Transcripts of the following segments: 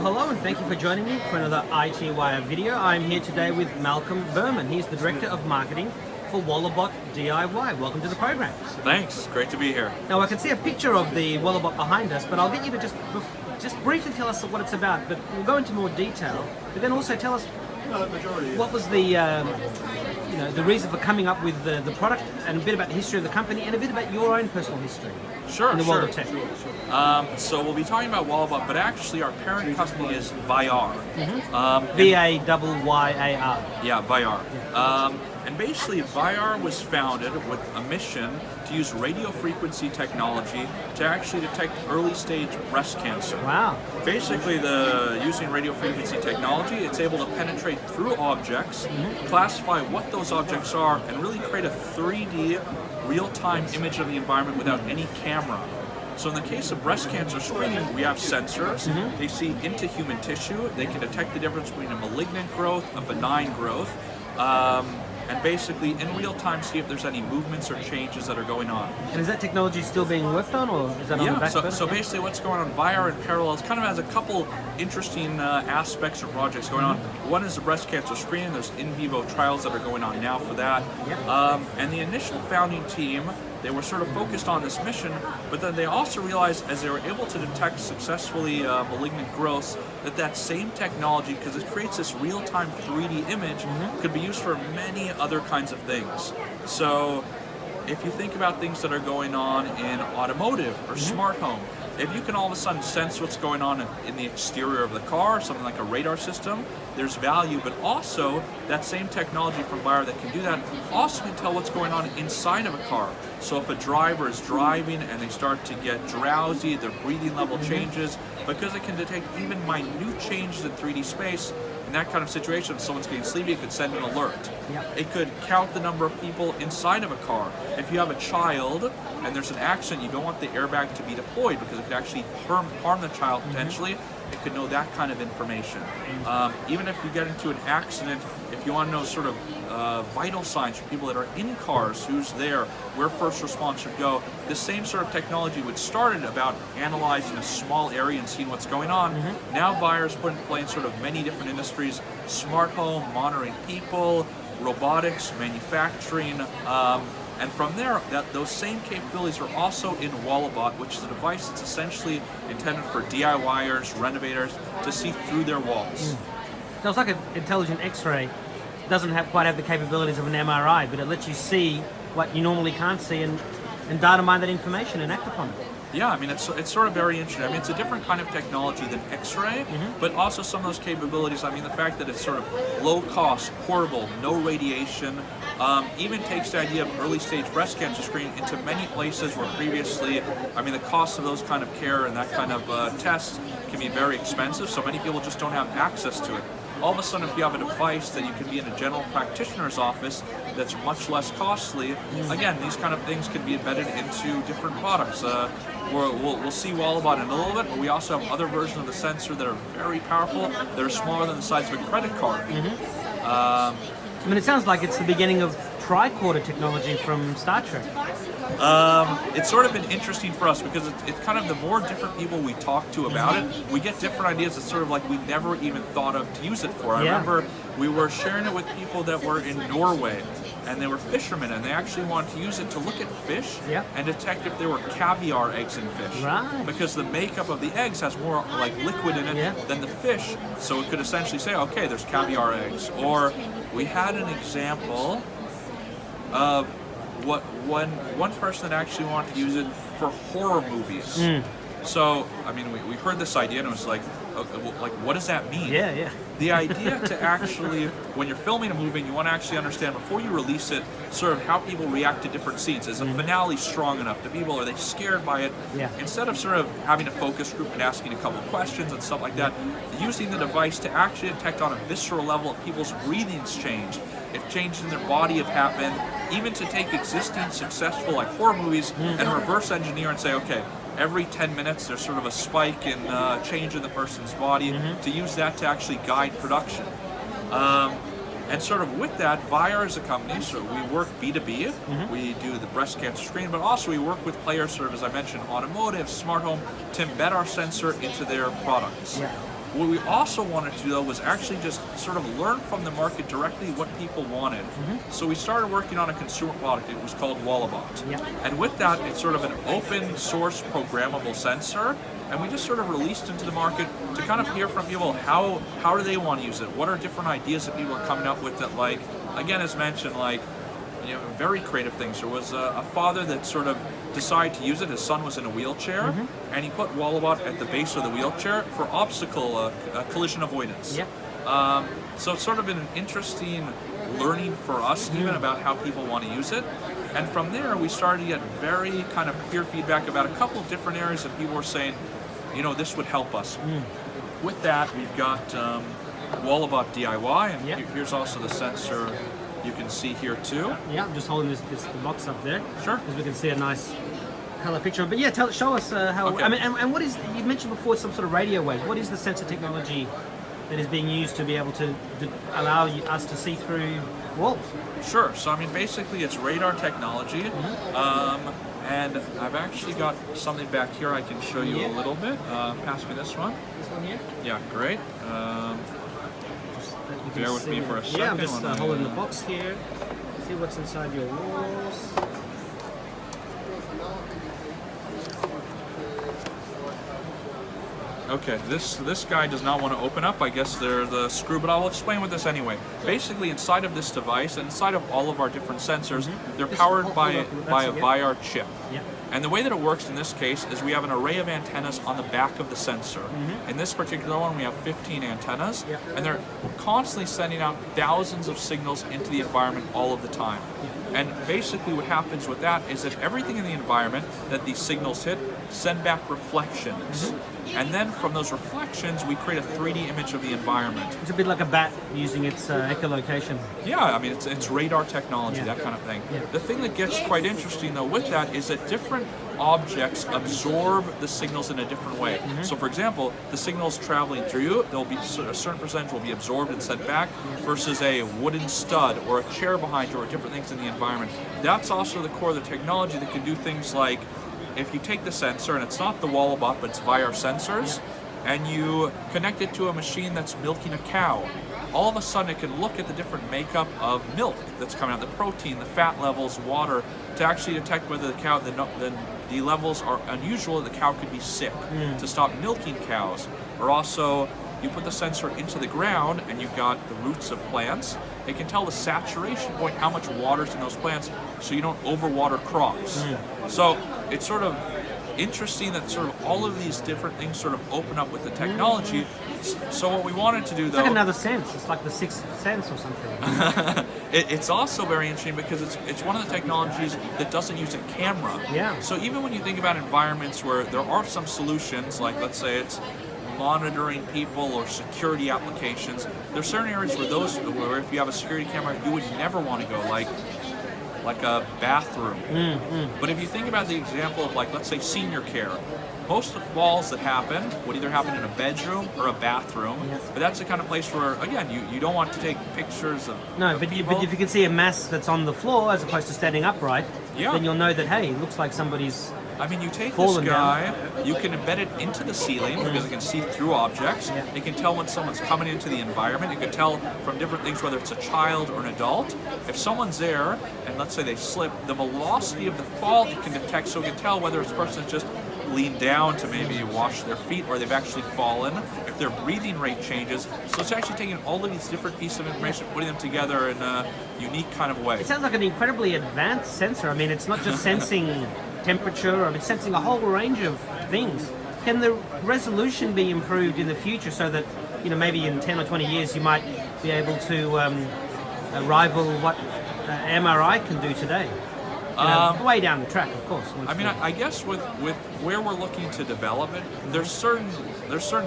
hello and thank you for joining me for another IT Wire video. I'm here today with Malcolm Berman. He's the Director of Marketing for WalabotDIY. Welcome to the program. Thanks, great to be here. Now I can see a picture of the Walabot behind us, but I'll get you to just briefly tell us what it's about, but we'll go into more detail. But then also tell us what was the reason for coming up with the product, and a bit about the history of the company, and a bit about your own personal history in the world of tech. So we'll be talking about Walabot, but actually our parent company is Vyar. V-A-Y-Y-A-R. Yeah, Vyar. And basically Vyar was founded with a mission to use radio frequency technology to actually detect early stage breast cancer. Wow. Basically, using radio frequency technology, it's able to penetrate through objects, classify what those objects are, and really create a 3D real-time image of the environment without any camera. So in the case of breast cancer screening, we have sensors. They see into human tissue. They can detect the difference between a malignant growth, a benign growth, and basically in real time see if there's any movements or changes that are going on. And is that technology still being worked on, or is that on the back burner? So basically what's going on, Vyar in parallel is kind of has a couple interesting aspects or projects going on. One is the breast cancer screening. There's in vivo trials that are going on now for that. And the initial founding team, they were sort of focused on this mission, but then they also realized as they were able to detect successfully malignant growths, that same technology, because it creates this real-time 3D image, could be used for many other kinds of things. So if you think about things that are going on in automotive or smart home, if you can all of a sudden sense what's going on in the exterior of the car, something like a radar system, there's value, but also that same technology from Vyar that can do that also can tell what's going on inside of a car. So if a driver is driving and they start to get drowsy, their breathing level changes, because it can detect even minute changes in 3D space. In that kind of situation, if someone's getting sleepy, it could send an alert. It could count the number of people inside of a car. If you have a child and there's an accident, you don't want the airbag to be deployed because it could actually harm the child potentially. It could know that kind of information. Even if you get into an accident, if you want to know sort of vital signs for people that are in cars, who's there, where first response should go, the same sort of technology which started about analyzing a small area and seeing what's going on. Now Vyar's put in place sort of many different industries, smart home, monitoring people, robotics, manufacturing, and from there, those same capabilities are also in Walabot, which is a device that's essentially intended for DIYers, renovators, to see through their walls. So it's like an intelligent X-ray. It doesn't quite have the capabilities of an MRI, but it lets you see what you normally can't see and data mine that information and act upon it. Yeah, I mean, it's sort of very interesting. I mean, it's a different kind of technology than X-ray, but also some of those capabilities. I mean, the fact that it's sort of low cost, portable, no radiation, even takes the idea of early stage breast cancer screening into many places where previously, I mean, the cost of those kind of care and that kind of tests can be very expensive, so many people just don't have access to it. All of a sudden, if you have a device that you can be in a general practitioner's office that's much less costly, again, these kind of things can be embedded into different products. We'll see Walabot in a little bit, but we also have other versions of the sensor that are very powerful, that are smaller than the size of a credit card. I mean, it sounds like it's the beginning of tricorder technology from Star Trek. It's sort of been interesting for us because it's kind of the more different people we talk to about it, we get different ideas. It's sort of like we never even thought of to use it for. I remember we were sharing it with people that were in Norway, and they were fishermen, and they actually wanted to use it to look at fish and detect if there were caviar eggs in fish. Because the makeup of the eggs has more like liquid in it than the fish, so it could essentially say, okay, there's caviar eggs. Or we had an example of one person that actually wanted to use it for horror movies. So, I mean, we heard this idea and it was like, what does that mean? The idea to actually, when you're filming a movie and you want to actually understand before you release it, sort of how people react to different scenes. Is the finale strong enough? Do people, are they scared by it? Instead of sort of having a focus group and asking a couple questions and stuff like that, using the device to actually detect on a visceral level if people's breathing's changed, if changes in their body have happened, even to take existing successful like horror movies and reverse engineer and say, okay, every 10 minutes there's sort of a spike in change in the person's body, to use that to actually guide production. And sort of with that, Vyar is a company, so we work B2B, we do the breast cancer screening, but also we work with players sort of, as I mentioned, automotive, smart home, to embed our sensor into their products. What we also wanted to do, though, was actually just sort of learn from the market directly what people wanted. So we started working on a consumer product. It was called Walabot. Yeah. And with that, it's sort of an open source programmable sensor. And we just sort of released into the market to kind of hear from people how do they want to use it? What are different ideas that people are coming up with that, like, again, as mentioned, like, you know, very creative things. There was a father that sort of decided to use it. His son was in a wheelchair, and he put Walabot at the base of the wheelchair for obstacle collision avoidance. Yeah. So it's sort of been an interesting learning for us, even about how people want to use it. And from there, we started to get very kind of clear feedback about a couple of different areas that people were saying, you know, this would help us. With that, we've got WalabotDIY, and here's also the sensor you can see here too. Yeah, I'm just holding the box up there. Sure. Because we can see a nice color picture. But yeah, show us how. Okay. I mean, and what is, you mentioned before some sort of radio waves. What is the sensor technology that is being used to be able to allow us to see through walls? Sure. So I mean, basically, it's radar technology. And I've actually got something back here I can show you a little bit. Pass me this one. This one here? Yeah, great. Bear with me for a second. Yeah, I'm just holding the box here. See what's inside your walls. Okay, this guy does not want to open up. I guess there's a screw, but I'll explain with this anyway. Basically, inside of this device, and inside of all of our different sensors, they're powered by a VIR chip. Yeah. And the way that it works in this case is we have an array of antennas on the back of the sensor. In this particular one, we have 15 antennas, and they're constantly sending out thousands of signals into the environment all of the time. And basically what happens with that is that everything in the environment that these signals hit send back reflections. And then from those reflections, we create a 3D image of the environment. It's a bit like a bat using its echolocation. Yeah, I mean, it's radar technology, that kind of thing. The thing that gets quite interesting, though, with that is that different objects absorb the signals in a different way. So, for example, the signals traveling through you, there'll be a certain percentage will be absorbed and sent back, versus a wooden stud or a chair behind you or different things in the environment. That's also the core of the technology that can do things like, if you take the sensor, and it's not the Walabot, but it's via our sensors, and you connect it to a machine that's milking a cow, all of a sudden it can look at the different makeup of milk that's coming out, the protein, the fat levels, water, to actually detect whether the levels are unusual, the cow could be sick, to stop milking cows. Or also, you put the sensor into the ground and you've got the roots of plants, it can tell the saturation point, how much water's in those plants, so you don't overwater crops. So it's sort of interesting that sort of all of these different things sort of open up with the technology. So what we wanted to do, though... It's like another sense. It's like the sixth sense or something. It's also very interesting because it's one of the technologies that doesn't use a camera. Yeah. So even when you think about environments where there are some solutions, like let's say it's monitoring people or security applications, there's certain areas where if you have a security camera, you would never want to go, like a bathroom. But if you think about the example of, like, let's say senior care, most of the falls that happen would either happen in a bedroom or a bathroom. But that's the kind of place where, again, you don't want to take pictures of but if you can see a mass that's on the floor as opposed to standing upright, then you'll know that, hey, it looks like somebody's... I mean, you take this guy, you can embed it into the ceiling because it can see through objects. It can tell when someone's coming into the environment. It can tell from different things, whether it's a child or an adult. If someone's there, and let's say they slip, the velocity of the fall it can detect, so it can tell whether this person's just leaned down to maybe wash their feet or they've actually fallen, if their breathing rate changes. So it's actually taking all of these different pieces of information, putting them together in a unique kind of way. It sounds like an incredibly advanced sensor. I mean, it's not just sensing temperature, I mean, sensing a whole range of things. Can the resolution be improved in the future so that, you know, maybe in 10 or 20 years you might be able to rival what MRI can do today? You know, way down the track, of course. I mean, I guess with where we're looking to develop it, there's certain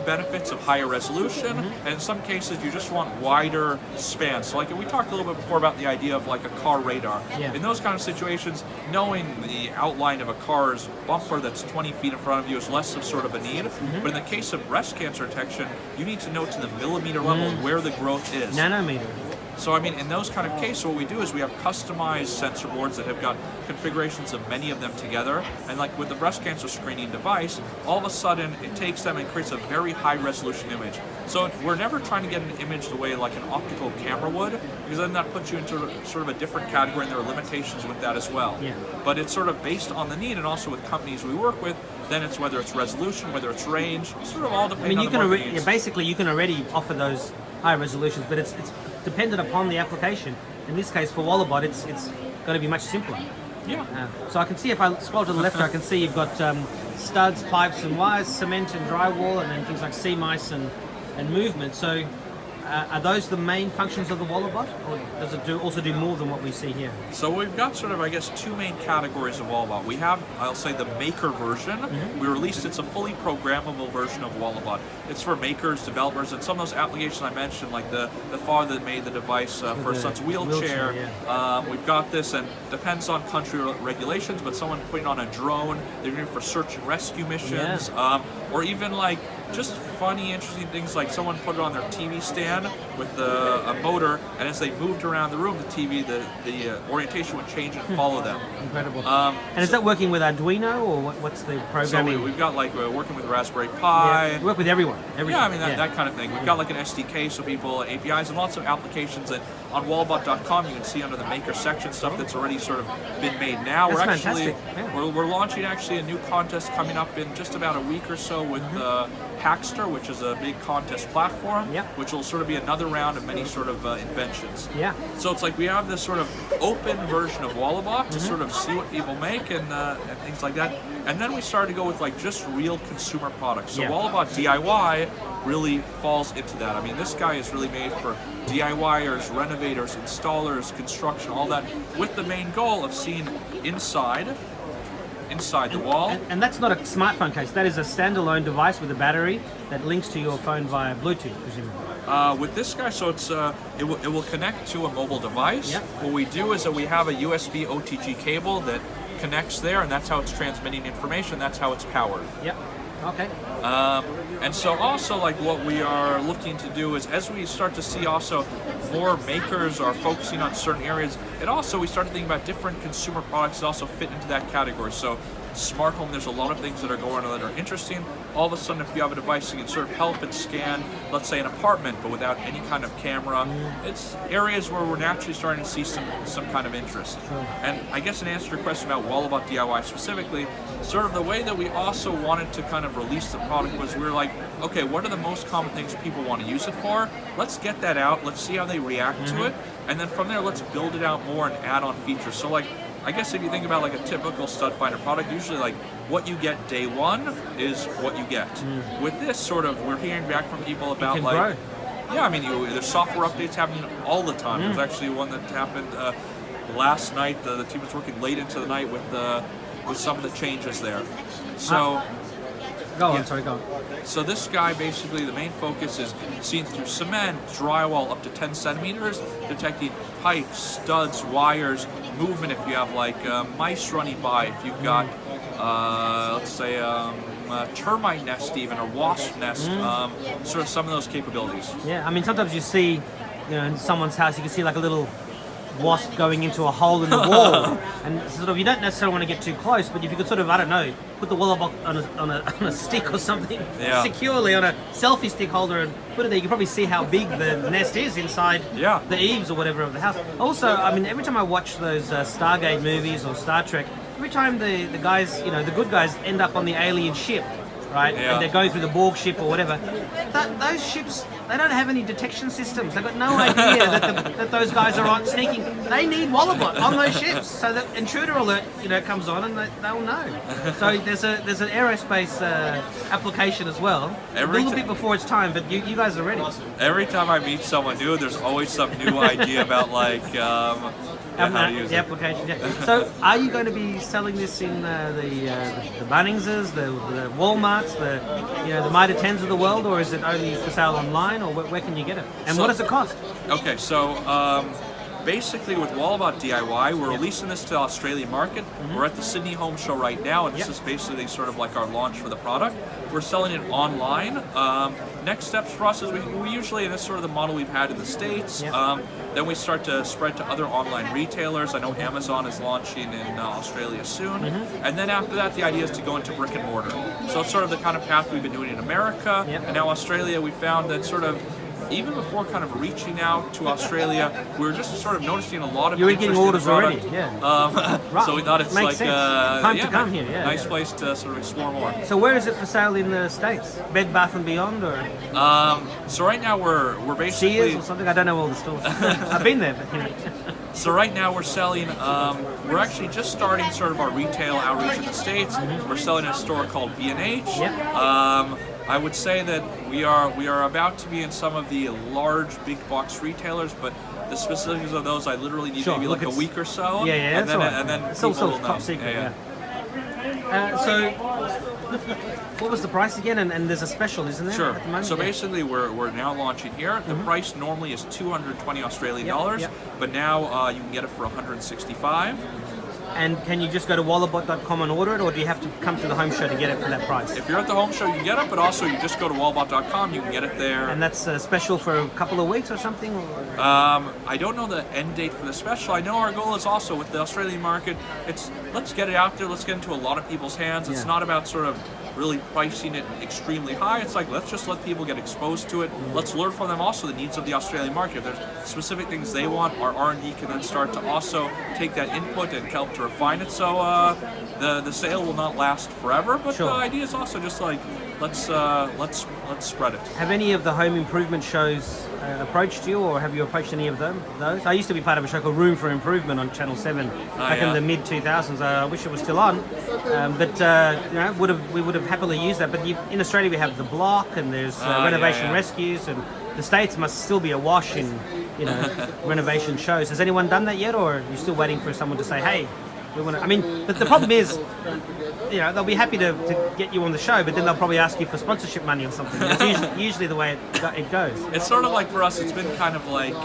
benefits of higher resolution, and in some cases you just want wider spans. So, like we talked a little bit before about the idea of like a car radar. In those kind of situations, knowing the outline of a car's bumper that's 20 feet in front of you is less of sort of a need. But in the case of breast cancer detection, you need to know to the millimeter level where the growth is. Nanometer. So I mean, in those kind of cases, what we do is we have customized sensor boards that have got configurations of many of them together, and like with the breast cancer screening device, all of a sudden it takes them and creates a very high resolution image. So we're never trying to get an image the way like an optical camera would, because then that puts you into sort of a different category, and there are limitations with that as well. Yeah. But it's sort of based on the need, and also with companies we work with, then it's whether it's resolution, whether it's range, sort of all depends on the market needs. Basically you can already offer those high resolutions, but it's dependent upon the application. In this case, for Walabot, it's going to be much simpler. Yeah. So I can see, if I scroll to the left, I can see you've got studs, pipes and wires, cement and drywall, and then things like sea mice and movement. So are those the main functions of the Walabot, or does it also do more than what we see here? So we've got sort of, I guess, two main categories of Walabot. We have, I'll say, the maker version. We released, it's a fully programmable version of Walabot. It's for makers, developers, and some of those applications I mentioned, like the father that made the device for his son's wheelchair. We've got this, and depends on country regulations, but someone putting on a drone, they're doing it for search and rescue missions, or even like just funny, interesting things, like someone put it on their TV stand with a motor, and as they moved around the room, the TV, the orientation would change and follow them. Incredible. And is that working with Arduino, or what's the programming? So we've got like, we're working with Raspberry Pi. Yeah, we work with everyone. Yeah, I mean, that kind of thing. We've got like an SDK, so people, APIs, and lots of applications that on Walabot.com you can see under the maker section stuff that's already sort of been made now. That's fantastic. Yeah. We're launching actually a new contest coming up in just about a week or so with Hackster, which is a big contest platform, which will sort of be another round of many sort of inventions. Yeah. So it's like we have this sort of open version of Walabot to sort of see what people make and things like that. And then we started to go with like just real consumer products. So WalabotDIY really falls into that. I mean, this guy is really made for DIYers, renovators, installers, construction, all that, with the main goal of seeing inside the wall. And that's not a smartphone case. That is a standalone device with a battery that links to your phone via Bluetooth, presumably. With this guy, so it's it will connect to a mobile device. What we do is that we have a USB OTG cable that connects there, and that's how it's transmitting information. That's how it's powered. Yep. Okay. And so also, like, what we are looking to do is, as we start to see also more makers are focusing on certain areas, and also we start to think about different consumer products that also fit into that category. So smart home, there's a lot of things that are going on that are interesting. All of a sudden, if you have a device that can sort of help and scan, let's say, an apartment, but without any kind of camera, it's areas where we're naturally starting to see some kind of interest. And I guess in answer to your question about WalabotDIY specifically, sort of the way that we also wanted to kind of release the product was, we were like, okay, what are the most common things people want to use it for? Let's get that out, let's see how they react to it, and then from there, let's build it out more and add on features. So like, I guess if you think about like a typical stud finder product, usually like what you get day one is what you get. With this sort of, we're hearing back from people about like, yeah, I mean, there's software updates happening all the time. There's actually one that happened last night. The team was working late into the night with some of the changes there. So. Go on, sorry, go on. So this guy, basically, the main focus is seeing through cement, drywall up to 10 centimeters, detecting pipes, studs, wires, movement if you have like mice running by, if you've got, let's say, a termite nest even, or wasp nest, sort of some of those capabilities. Yeah, I mean, sometimes you see, in someone's house, you can see like a little wasp going into a hole in the wall, and sort of, you don't necessarily want to get too close, but if you could sort of, I don't know, put the Walabot on a stick or something, securely on a selfie stick holder and put it there, you can probably see how big the nest is inside the eaves or whatever of the house. Also, I mean, every time I watch those Stargate movies or Star Trek, every time the guys, the good guys end up on the alien ship, right? Yeah. And they're going through the Borg ship or whatever. Those ships, they don't have any detection systems. They've got no idea that those guys are on sneaking. They need Walabot on those ships, so that intruder alert, comes on and they'll know. So there's an aerospace application as well. A little bit before its time, but you guys are ready. Every time I meet someone new, there's always some new idea about like. How to use the application. Yeah. So, are you going to be selling this in the Bunningses, the Walmarts, the Mitre 10s of the world, or is it only for sale online, or where can you get it? And what does it cost? Okay, so basically with WalabotDIY, we're releasing this to the Australian market. We're at the Sydney Home Show right now, and this is basically sort of like our launch for the product. We're selling it online. Next steps for us is we usually, and this is sort of the model we've had in the States, then we start to spread to other online retailers. I know Amazon is launching in Australia soon. And then after that, the idea is to go into brick and mortar. So it's sort of the kind of path we've been doing in America. And now Australia, we found that sort of, even before kind of reaching out to Australia, we were just sort of noticing a lot of You were getting orders already, right. So we thought it's Makes like time to come here, nice place to sort of explore more. So where is it for sale in the States? Bed Bath and Beyond, or so right now we're basically Sears or something? I don't know all the stores. I've been there, but you know. So right now we're selling, we're actually just starting sort of our retail outreach in the States. We're selling at a store called B&H. I would say that we are about to be in some of the large big box retailers, but the specifics of those I literally need maybe like a week or so. And then it's people also will know. top secret. So what was the price again? And there's a special, isn't there? Sure. At the moment? So basically, we're now launching here. The price normally is 220 Australian dollars, but now you can get it for 165. And can you just go to walabot.com and order it, or do you have to come to the home show to get it for that price? If you're at the home show, you can get it, but also you just go to walabot.com, you can get it there. And that's special for a couple of weeks or something? Or? I don't know the end date for the special. I know our goal is also with the Australian market, let's get it out there, let's get into a lot of people's hands. It's not about sort of really pricing it extremely high. It's like, let's just let people get exposed to it. Let's learn from them also the needs of the Australian market. If there's specific things they want, our R&D can then start to also take that input and help to refine it. So the sale will not last forever, but the idea is also just like, let's spread it. Have any of the home improvement shows approached you, or have you approached any of those? I used to be part of a show called Room for Improvement on Channel 7 back in the mid-2000s. I wish it was still on, but you know, we would have happily used that. But in Australia we have The Block, and there's Renovation Rescues, and the States must still be awash in renovation shows. Has anyone done that yet, or are you still waiting for someone to say, hey, we want to? I mean, but the problem is, you know, they'll be happy to get you on the show, but then they'll probably ask you for sponsorship money or something. It's usually the way it goes. It's sort of like, for us, it's been kind of like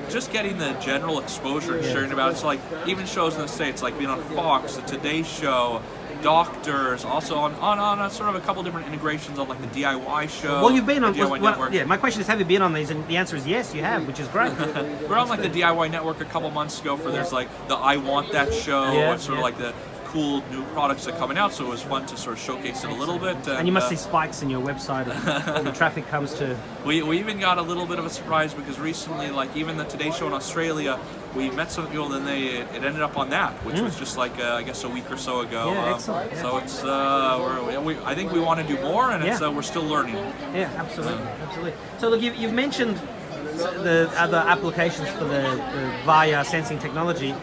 just getting the general exposure and sharing about it. So like even shows in the States, like being on Fox, the Today Show, Doctors, also on a sort of a couple different integrations on like the DIY show. Well, you've been on DIY Network. Yeah, my question is, have you been on these? And the answer is yes, you have, which is great. We're on like the DIY Network a couple months ago for there's like the I Want That show, and sort of like the cool new products that are coming out, so it was fun to sort of showcase it a little bit. And you must see spikes in your website and all the traffic comes to... We even got a little bit of a surprise because recently, like even the Today Show in Australia, we met some people and it ended up on that, which was just like I guess a week or so ago. Yeah, excellent. So it's I think we want to do more, and we're still learning. Yeah, absolutely, absolutely. So look, you've mentioned the other applications for the via sensing technology.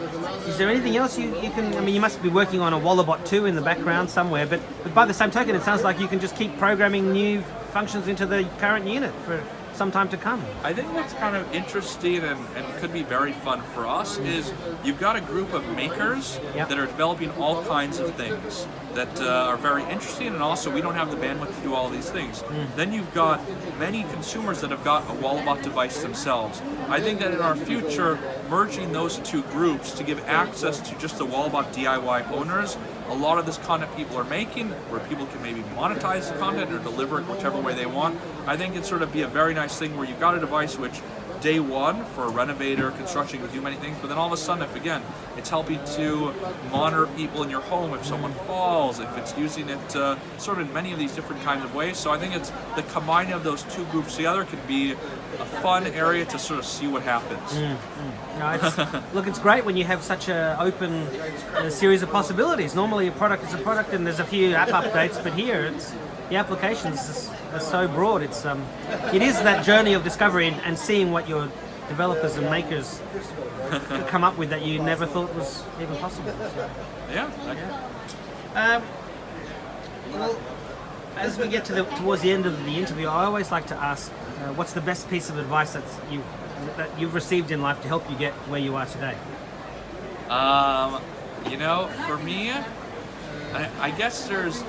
Is there anything else you can? I mean, you must be working on a Walabot 2 in the background somewhere, but by the same token, it sounds like you can just keep programming new functions into the current unit for some time to come. I think what's kind of interesting and could be very fun for us is you've got a group of makers that are developing all kinds of things that are very interesting, and also we don't have the bandwidth to do all these things. Then you've got many consumers that have got a Walabot device themselves. I think that in our future, merging those two groups to give access to just the Walabot DIY owners, a lot of this content people are making, where people can maybe monetize the content or deliver it whichever way they want. I think it'd sort of be a very nice thing where you've got a device which day one for a renovator, construction, can do many things, but then all of a sudden, if again, it's helping to monitor people in your home if someone falls, if it's using it sort of in many of these different kinds of ways. So I think it's the combining of those two groups together can be a fun area to sort of see what happens. No, look, it's great when you have such an open series of possibilities. Normally a product is a product and there's a few app updates, but here the applications are so broad. It is that journey of discovery and seeing what your developers and makers come up with that you never thought was even possible. So. Well, as we get towards the end of the interview, I always like to ask, what's the best piece of advice that you've received in life to help you get where you are today? You know, for me, I guess there's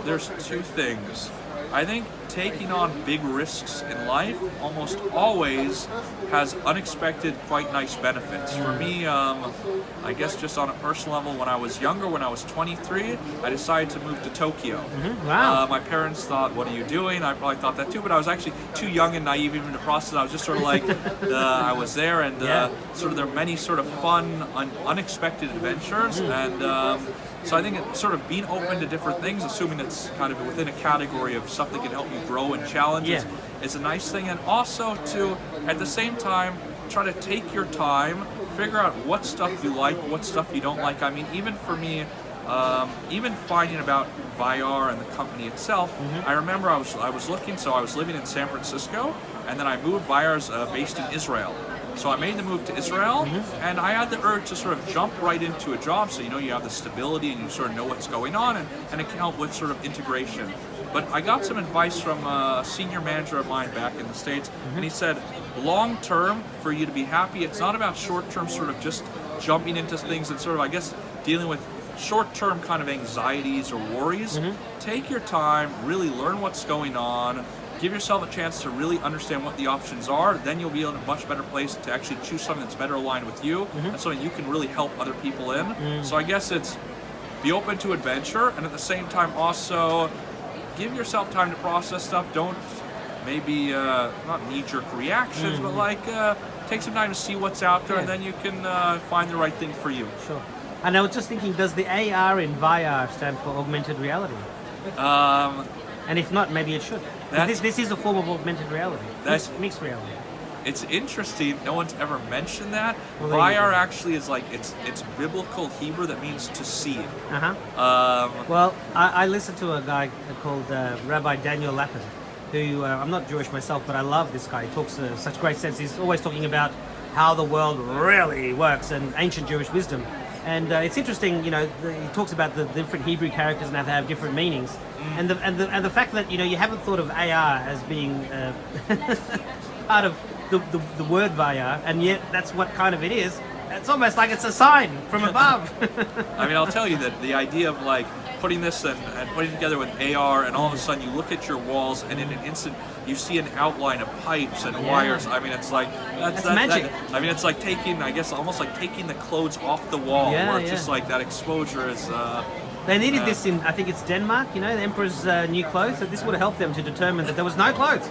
two things. I think taking on big risks in life almost always has unexpected, quite nice benefits. For me, I guess just on a personal level, when I was younger, when I was 23, I decided to move to Tokyo. Wow. My parents thought, what are you doing? I probably thought that too, but I was actually too young and naive even to process it. I was just sort of like, I was there, and sort of there are many sort of fun, unexpected adventures, and so I think it's sort of being open to different things, assuming it's kind of within a category of stuff that can help you grow and challenge is a nice thing. And also to, at the same time, try to take your time, figure out what stuff you like, what stuff you don't like. I mean, even for me, even finding about Vyar and the company itself, I remember I was looking, so I was living in San Francisco, and then I moved. Vyar's based in Israel. So I made the move to Israel, and I had the urge to sort of jump right into a job, so you have the stability and you sort of know what's going on, and it can help with sort of integration. But I got some advice from a senior manager of mine back in the States, and he said, long term, for you to be happy, it's not about short term sort of just jumping into things and sort of, I guess, dealing with short-term kind of anxieties or worries. Take your time, really learn what's going on, give yourself a chance to really understand what the options are, then you'll be in a much better place to actually choose something that's better aligned with you, and something you can really help other people in. So I guess it's be open to adventure, and at the same time also give yourself time to process stuff. Don't maybe, not knee-jerk reactions, but like take some time to see what's out there, and then you can find the right thing for you. Sure. And I was just thinking, does the AR in VR stand for augmented reality? And if not, maybe it should. This is a form of augmented reality. Mixed reality. It's interesting. No one's ever mentioned that. Well, VR actually is like it's biblical Hebrew that means to see. Well, I listened to a guy called Rabbi Daniel Lapin, who I'm not Jewish myself, but I love this guy. He talks such great sense. He's always talking about how the world really works and ancient Jewish wisdom. And it's interesting, he talks about the different Hebrew characters and how they have different meanings, and the fact that you haven't thought of AR as being part of the word Vyar, and yet that's what kind of it is. It's almost like it's a sign from above. I mean, I'll tell you that the idea of like putting this and putting it together with AR, and all of a sudden you look at your walls, and in an instant you see an outline of pipes and wires. I mean, it's like that's magic. I mean, it's like taking, I guess, almost like taking the clothes off the wall, where it's just like that exposure is. They needed this in, I think it's Denmark. The emperor's new clothes. So this would have helped them to determine that there was no clothes.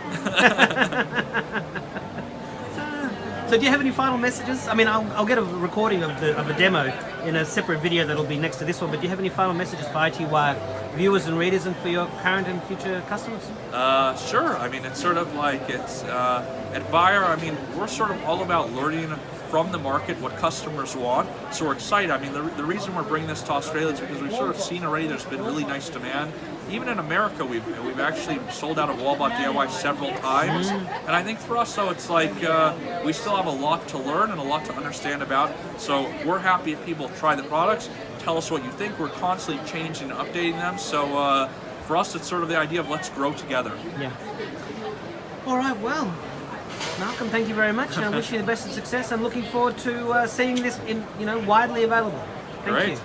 So do you have any final messages? I mean, I'll get a recording of a demo in a separate video that'll be next to this one, but do you have any final messages for ITY viewers and readers and for your current and future customers? Sure. I mean, it's sort of like it's, at Vyar, I mean, we're sort of all about learning from the market what customers want, so we're excited. I mean, the reason we're bringing this to Australia is because we've sort of seen already there's been really nice demand. Even in America, we've actually sold out of WalabotDIY several times, and I think for us, though, it's like we still have a lot to learn and a lot to understand about, so we're happy if people try the products, tell us what you think. We're constantly changing and updating them, so for us, it's sort of the idea of let's grow together. Yeah. All right, well, Malcolm, thank you very much, and I wish you the best of success. I'm looking forward to seeing this in, widely available. Thank you.